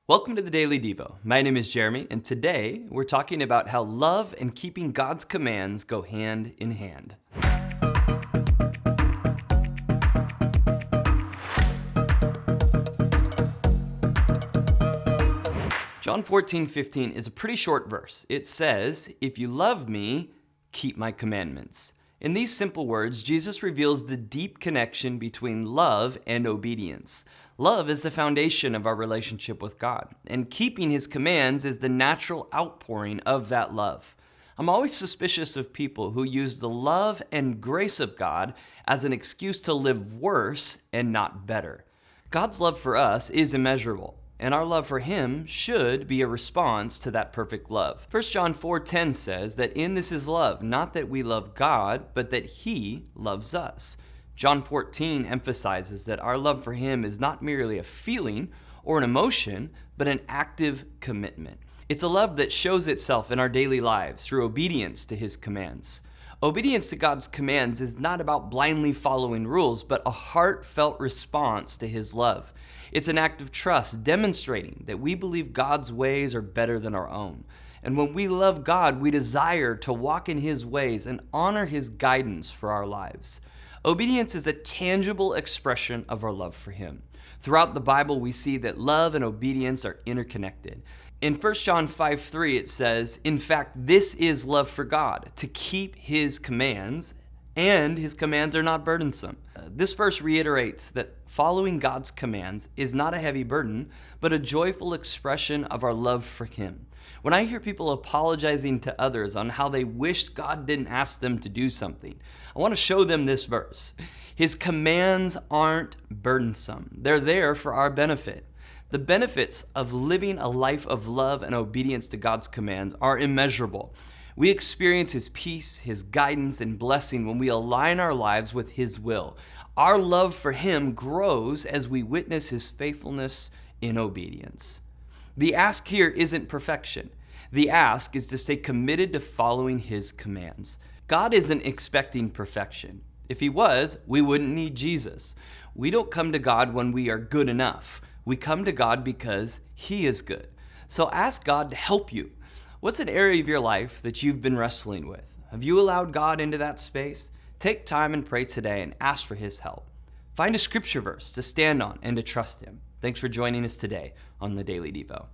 Welcome to the Daily Devo. My name is Jeremy, and today we're talking about how love and keeping God's commands go hand in hand. John 14:15 is a pretty short verse. It says, "If you love me, keep my commandments." In these simple words, Jesus reveals the deep connection between love and obedience. Love is the foundation of our relationship with God, and keeping His commands is the natural outpouring of that love. I'm always suspicious of people who use the love and grace of God as an excuse to live worse and not better. God's love for us is immeasurable, and our love for Him should be a response to that perfect love. 1 John 4:10 says that in this is love, not that we love God, but that He loves us. John 14 emphasizes that our love for Him is not merely a feeling or an emotion, but an active commitment. It's a love that shows itself in our daily lives through obedience to His commands. Obedience to God's commands is not about blindly following rules, but a heartfelt response to His love. It's an act of trust, demonstrating that we believe God's ways are better than our own. And when we love God, we desire to walk in His ways and honor His guidance for our lives. Obedience is a tangible expression of our love for Him. Throughout the Bible, we see that love and obedience are interconnected. In 1 John 5:3, it says, "In fact, this is love for God, to keep His commands, and His commands are not burdensome." This verse reiterates that following God's commands is not a heavy burden, but a joyful expression of our love for Him. When I hear people apologizing to others on how they wished God didn't ask them to do something, I want to show them this verse. His commands aren't burdensome. They're there for our benefit. The benefits of living a life of love and obedience to God's commands are immeasurable. We experience His peace, His guidance, and blessing when we align our lives with His will. Our love for Him grows as we witness His faithfulness in obedience. The ask here isn't perfection. The ask is to stay committed to following His commands. God isn't expecting perfection. If He was, we wouldn't need Jesus. We don't come to God when we are good enough. We come to God because He is good. So ask God to help you. What's an area of your life that you've been wrestling with? Have you allowed God into that space? Take time and pray today and ask for His help. Find a scripture verse to stand on and to trust Him. Thanks for joining us today on the Daily Devo.